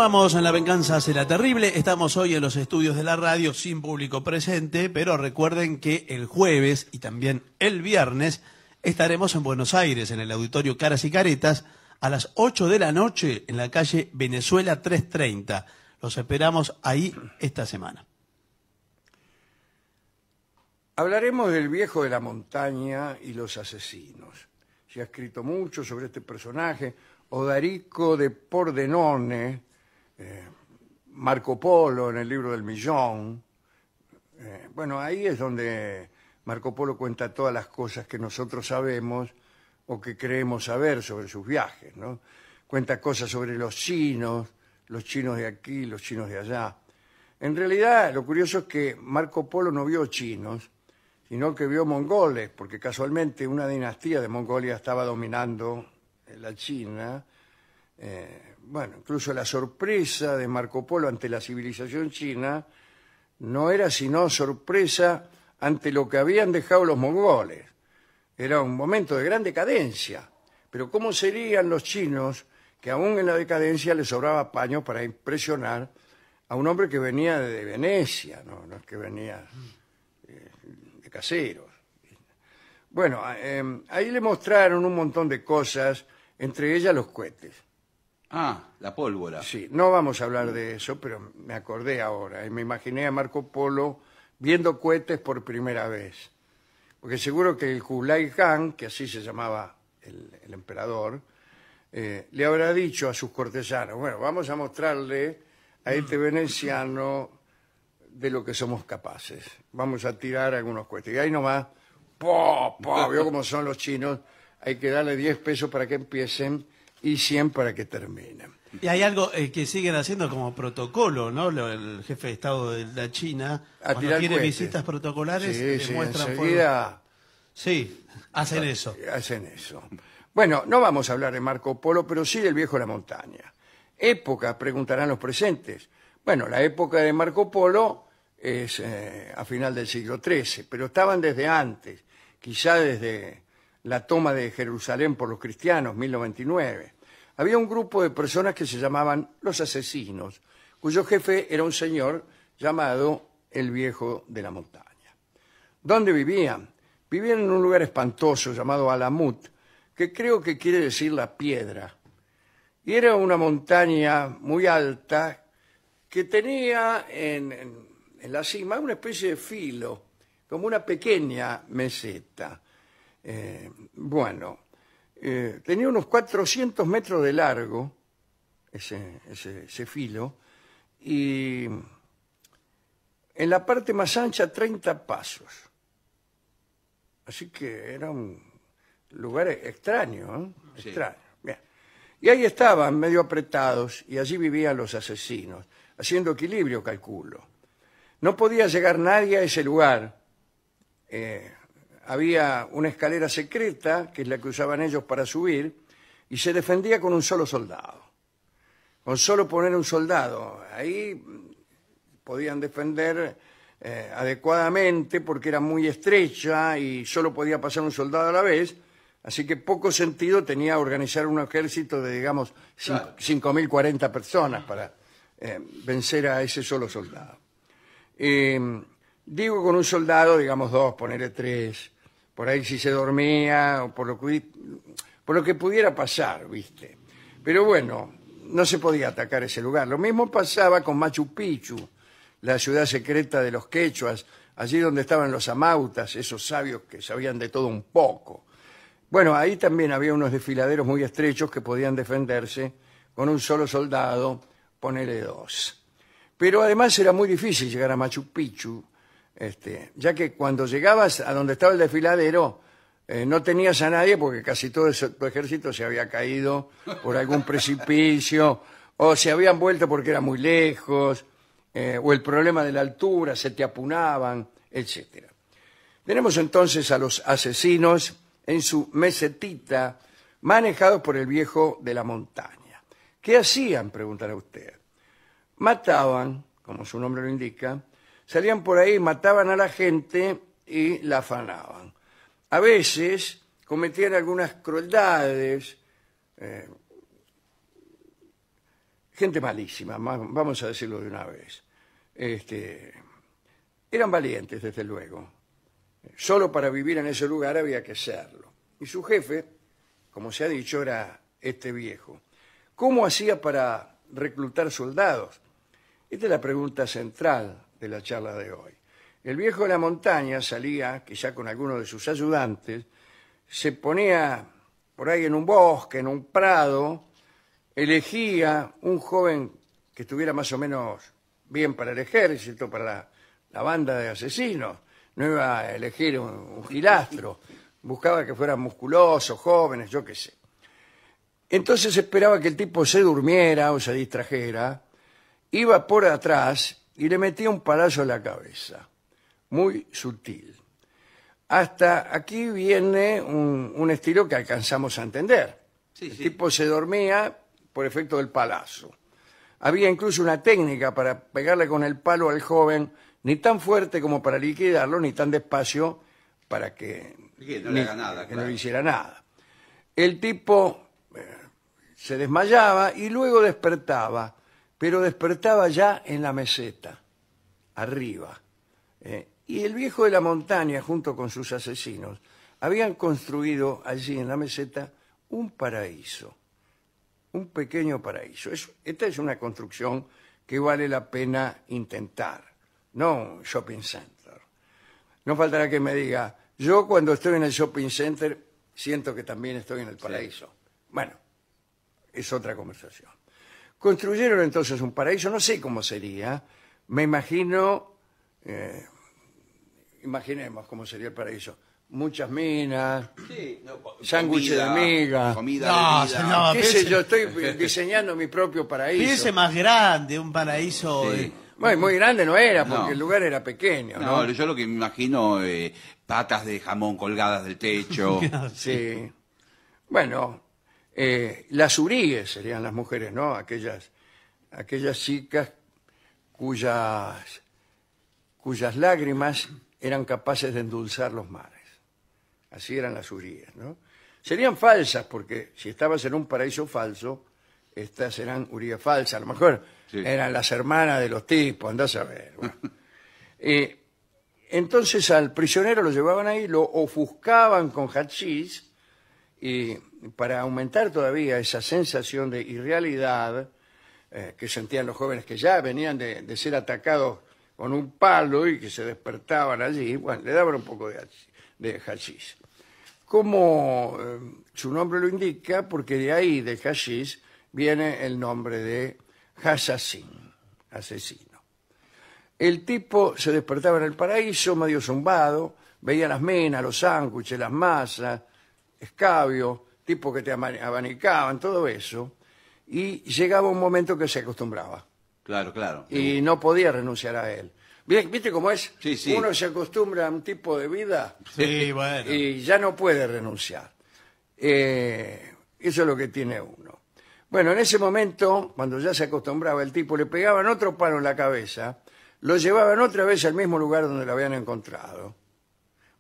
Vamos en La Venganza Será Terrible. Estamos hoy en los estudios de la radio sin público presente, pero recuerden que el jueves y también el viernes estaremos en Buenos Aires, en el Auditorio Caras y Caretas, a las 8 de la noche en la calle Venezuela 330. Los esperamos ahí esta semana. Hablaremos del viejo de la montaña y los asesinos. Se ha escrito mucho sobre este personaje. Odarico de Pordenone, Marco Polo en el libro del Millón. Bueno, ahí es donde Marco Polo cuenta todas las cosas que nosotros sabemos o que creemos saber sobre sus viajes, ¿no? Cuenta cosas sobre los chinos de aquí, los chinos de allá. En realidad, lo curioso es que Marco Polo no vio chinos, sino que vio mongoles, porque casualmente una dinastía de Mongolia estaba dominando la China. Bueno, incluso la sorpresa de Marco Polo ante la civilización china no era sino sorpresa ante lo que habían dejado los mongoles. Era un momento de gran decadencia. Pero ¿cómo serían los chinos que aún en la decadencia les sobraba paño para impresionar a un hombre que venía de Venecia, no es que venía de caseros? Bueno, ahí le mostraron un montón de cosas, entre ellas los cohetes. Ah, la pólvora. Sí, no vamos a hablar de eso, pero me acordé ahora y me imaginé a Marco Polo viendo cohetes por primera vez. Porque seguro que el Kublai Khan, que así se llamaba el emperador, le habrá dicho a sus cortesanos, bueno, vamos a mostrarle a este veneciano de lo que somos capaces. Vamos a tirar algunos cohetes. Y ahí nomás, ¡po! Vio cómo son los chinos, hay que darle 10 pesos para que empiecen y 100 para que terminen. Y hay algo que siguen haciendo como protocolo, ¿no? El jefe de Estado de la China, cuando tiene visitas protocolares, sí, muestran enseguida. Sí, hacen eso. Hacen eso. Bueno, no vamos a hablar de Marco Polo, pero sí del viejo de la montaña. Época, preguntarán los presentes. Bueno, la época de Marco Polo es a final del siglo XIII, pero estaban desde antes, quizá desde la toma de Jerusalén por los cristianos, 1099. Había un grupo de personas que se llamaban los asesinos, cuyo jefe era un señor llamado el viejo de la montaña. ¿Dónde vivían? Vivían en un lugar espantoso llamado Alamut, que creo que quiere decir la piedra. Y era una montaña muy alta que tenía en la cima una especie de filo, como una pequeña meseta. Tenía unos 400 metros de largo ese filo y en la parte más ancha 30 pasos. Así que era un lugar extraño, ¿eh? Sí. Extraño. Bien. Y ahí estaban, medio apretados, y allí vivían los asesinos, haciendo equilibrio, calculo. No podía llegar nadie a ese lugar. Había una escalera secreta, que es la que usaban ellos para subir, y se defendía con un solo soldado. Con solo poner un soldado. Ahí podían defender adecuadamente porque era muy estrecha y solo podía pasar un soldado a la vez, así que poco sentido tenía organizar un ejército de, digamos, 5.040 personas para vencer a ese solo soldado. Digo con un soldado, digamos 2, ponerle 3, por ahí si se dormía, o por lo que pudiera pasar, ¿viste? Pero bueno, no se podía atacar ese lugar. Lo mismo pasaba con Machu Picchu, la ciudad secreta de los quechuas, allí donde estaban los amautas, esos sabios que sabían de todo un poco. Bueno, ahí también había unos desfiladeros muy estrechos que podían defenderse con un solo soldado, ponele 2. Pero además era muy difícil llegar a Machu Picchu, ya que cuando llegabas a donde estaba el desfiladero, no tenías a nadie porque casi todo tu ejército se había caído por algún precipicio, o se habían vuelto porque era muy lejos, o el problema de la altura, se te apunaban, etc. Tenemos entonces a los asesinos en su mesetita, manejados por el viejo de la montaña. ¿Qué hacían?, preguntará usted. Mataban, como su nombre lo indica, salían por ahí, mataban a la gente y la afanaban. A veces cometían algunas crueldades, gente malísima, vamos a decirlo de una vez. Eran valientes, desde luego. Solo para vivir en ese lugar había que serlo. Y su jefe, como se ha dicho, era este viejo. ¿Cómo hacía para reclutar soldados? Esta es la pregunta central de la charla de hoy. El viejo de la montaña salía, quizá con alguno de sus ayudantes, se ponía por ahí en un bosque, en un prado, elegía un joven que estuviera más o menos bien para el ejército, para la banda de asesinos. No iba a elegir un gilastro, buscaba que fueran musculosos, jóvenes, yo qué sé. Entonces esperaba que el tipo se durmiera o se distrajera, iba por atrás y le metía un palazo en la cabeza, muy sutil. Hasta aquí viene un estilo que alcanzamos a entender. El tipo se dormía por efecto del palazo. Había incluso una técnica para pegarle con el palo al joven, ni tan fuerte como para liquidarlo, ni tan despacio para que no le haga nada, que no le hiciera nada. El tipo se desmayaba y luego despertaba, pero despertaba ya en la meseta, arriba. Y el viejo de la montaña, junto con sus asesinos, habían construido allí en la meseta un paraíso, un pequeño paraíso. Esta es una construcción que vale la pena intentar, no un shopping center. No faltará que me diga, yo cuando estoy en el shopping center siento que también estoy en el paraíso. Sí. Bueno, es otra conversación. Construyeron entonces un paraíso, no sé cómo sería, me imagino... Imaginemos cómo sería el paraíso. Muchas minas, sándwiches de miga. Comida, bebida. ¿Qué sé yo? Estoy diseñando mi propio paraíso. Piense más grande, un paraíso... Sí. Bueno, muy grande no era, porque el lugar era pequeño, ¿no? No, yo lo que me imagino, patas de jamón colgadas del techo. Sí. Bueno, las uríes serían las mujeres, ¿no? Aquellas chicas cuyas lágrimas eran capaces de endulzar los mares. Así eran las uríes, ¿no? Serían falsas, porque si estabas en un paraíso falso, estas eran uríes falsas. A lo mejor eran las hermanas de los tipos, andás a ver. Bueno. Entonces al prisionero lo llevaban ahí, lo ofuscaban con hachís, y para aumentar todavía esa sensación de irrealidad que sentían los jóvenes que ya venían de ser atacados con un palo y que se despertaban allí, bueno, le daban un poco de hachís. Como su nombre lo indica, porque de ahí, de hachís, viene el nombre de asesino. El tipo se despertaba en el paraíso, medio zumbado, veía las minas, los sándwiches, las masas, escabio, tipos que te abanicaban, todo eso, y llegaba un momento que se acostumbraba. Claro. Y no podía renunciar a él. ¿Viste cómo es? Sí. Uno se acostumbra a un tipo de vida Sí, bueno. y ya no puede renunciar. Eso es lo que tiene uno. Bueno, en ese momento, cuando ya se acostumbraba el tipo, le pegaban otro palo en la cabeza, lo llevaban otra vez al mismo lugar donde lo habían encontrado.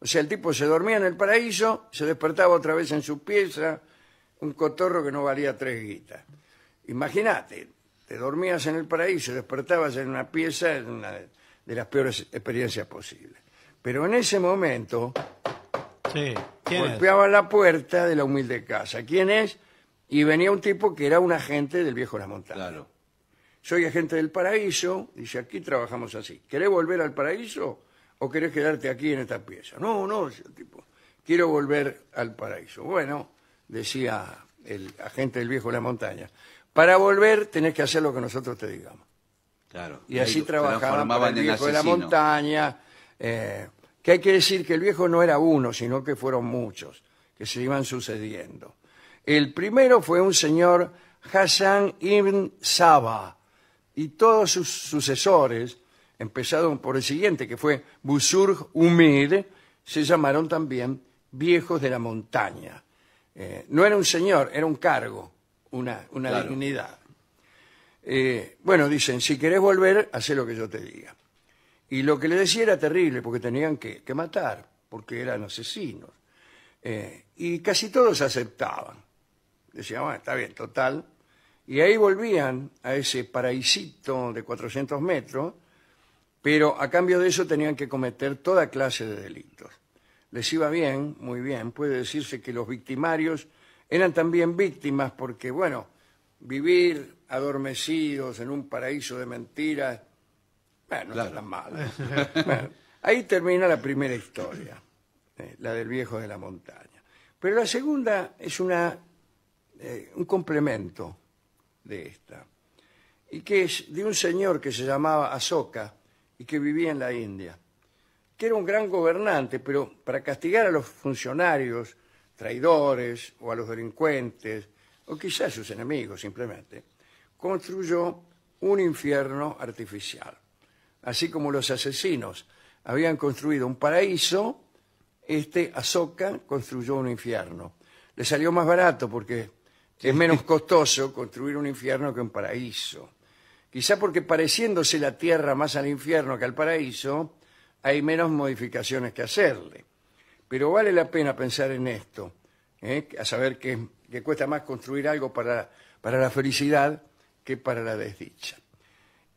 O sea, el tipo se dormía en el paraíso, se despertaba otra vez en su pieza, un cotorro que no valía 3 guitas. Imagínate, te dormías en el paraíso, despertabas en una pieza, en una de las peores experiencias posibles. Pero en ese momento golpeaban la puerta de la humilde casa. ¿Quién es? Y venía un tipo que era un agente del viejo de la montaña. Claro. Soy agente del paraíso, dice, aquí trabajamos así. ¿Querés volver al paraíso o querés quedarte aquí en esta pieza? No, decía el tipo, quiero volver al paraíso. Bueno, decía el agente del viejo de la montaña, para volver tenés que hacer lo que nosotros te digamos. Claro. Y así trabajaban para el viejo de la montaña, que hay que decir que el viejo no era uno, sino que fueron muchos, que se iban sucediendo. El primero fue un señor Hassan ibn Saba, y todos sus sucesores, empezaron por el siguiente, que fue Busurg Umir, se llamaron también viejos de la montaña. No era un señor, era un cargo, una Claro. dignidad. Bueno, dicen, si querés volver, hacé lo que yo te diga. Y lo que le decía era terrible, porque tenían que matar, porque eran asesinos. Y casi todos aceptaban. Decían, bueno, está bien, total. Y ahí volvían a ese paraísito de 400 metros, pero a cambio de eso tenían que cometer toda clase de delitos. Les iba bien, muy bien. Puede decirse que los victimarios eran también víctimas porque, bueno, vivir adormecidos en un paraíso de mentiras, bueno, no está tan mal. Bueno, ahí termina la primera historia, la del viejo de la montaña. Pero la segunda es un complemento de esta, y que es de un señor que se llamaba Asoka y que vivía en la India, que era un gran gobernante, pero para castigar a los funcionarios traidores o a los delincuentes, o quizás sus enemigos simplemente, construyó un infierno artificial. Así como los asesinos habían construido un paraíso, Asoka construyó un infierno. Le salió más barato porque es menos costoso construir un infierno que un paraíso. Quizá porque pareciéndose la tierra más al infierno que al paraíso, hay menos modificaciones que hacerle. Pero vale la pena pensar en esto, a saber que cuesta más construir algo para la felicidad que para la desdicha.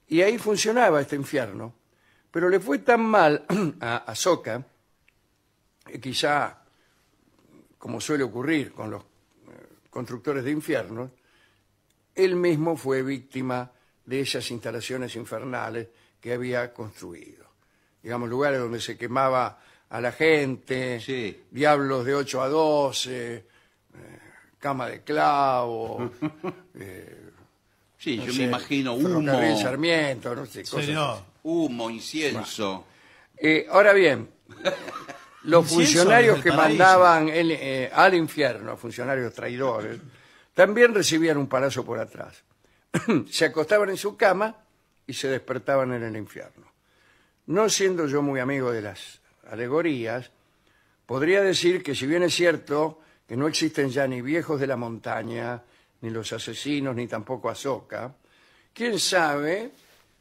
Y ahí funcionaba este infierno, pero le fue tan mal a Asoka, quizá como suele ocurrir con los constructores de infiernos, él mismo fue víctima de esas instalaciones infernales que había construido. Digamos, lugares donde se quemaba a la gente, sí, diablos de 8 a 12, cama de clavo, sí, no yo sé, me imagino Ferrocarril humo, Sarmiento, no sé, cosas Señor. así. humo, incienso. Ahora bien, los Incienso funcionarios desde que el paraíso. mandaban al infierno, funcionarios traidores, también recibían un palazo por atrás. Se acostaban en su cama y se despertaban en el infierno. No siendo yo muy amigo de las alegorías, podría decir que si bien es cierto que no existen ya ni viejos de la montaña, ni los asesinos, ni tampoco Asoka, quién sabe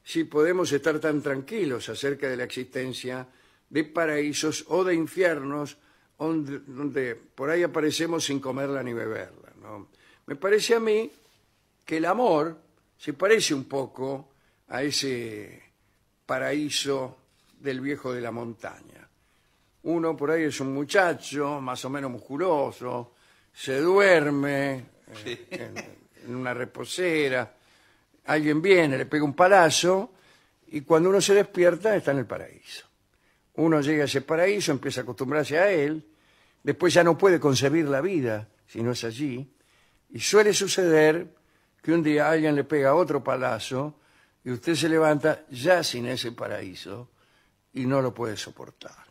si podemos estar tan tranquilos acerca de la existencia de paraísos o de infiernos donde por ahí aparecemos sin comerla ni beberla, ¿no? Me parece a mí que el amor se parece un poco a ese paraíso del viejo de la montaña. Uno por ahí es un muchacho más o menos musculoso, se duerme en una reposera, alguien viene, le pega un palazo y cuando uno se despierta está en el paraíso. Uno llega a ese paraíso, empieza a acostumbrarse a él, después ya no puede concebir la vida si no es allí, y suele suceder que un día alguien le pega otro palazo y usted se levanta ya sin ese paraíso y no lo puede soportar.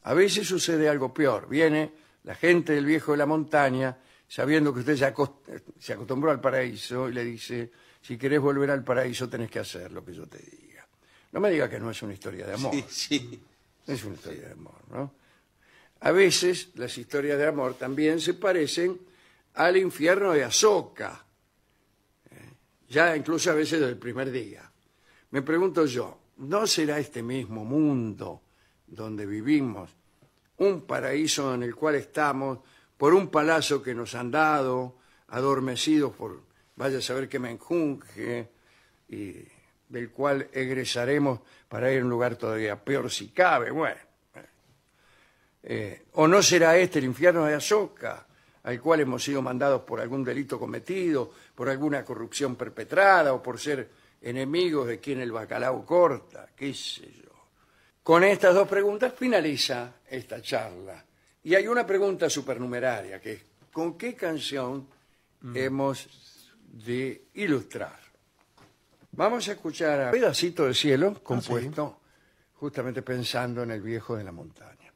A veces sucede algo peor. Viene la gente del viejo de la montaña, sabiendo que usted se acostumbró al paraíso, y le dice, si querés volver al paraíso tenés que hacer lo que yo te diga. No me diga que no es una historia de amor. Sí, sí. Es una historia de amor, ¿no? A veces las historias de amor también se parecen al infierno de Asoka, ya incluso a veces del primer día. Me pregunto yo, ¿no será este mismo mundo donde vivimos un paraíso en el cual estamos por un palacio que nos han dado, adormecidos por vaya a saber qué menjunje, y del cual egresaremos para ir a un lugar todavía peor si cabe? Bueno, ¿o no será este el infierno de Asoka, al cual hemos sido mandados por algún delito cometido, por alguna corrupción perpetrada o por ser enemigos de quien el bacalao corta? ¿Qué sé yo? Con estas dos preguntas finaliza esta charla. Y hay una pregunta supernumeraria, que es ¿con qué canción hemos de ilustrar? Vamos a escuchar a Pedacito de Cielo, compuesto justamente pensando en el viejo de la montaña.